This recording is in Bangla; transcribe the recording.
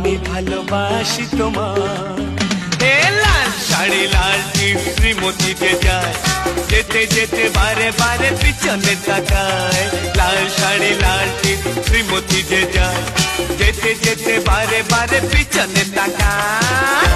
আমি ভালোবাসি তোমার। এ লাল শাড়ি লাল টিপ শ্রীমতী যে যায়, যেতে যেতে বারে বারে পিছনে তাকায়। লাল শাড়ি লাল টিপ শ্রীমতী যে যায়, যেতে যেতে বারে বারে পিছনে তাকায়।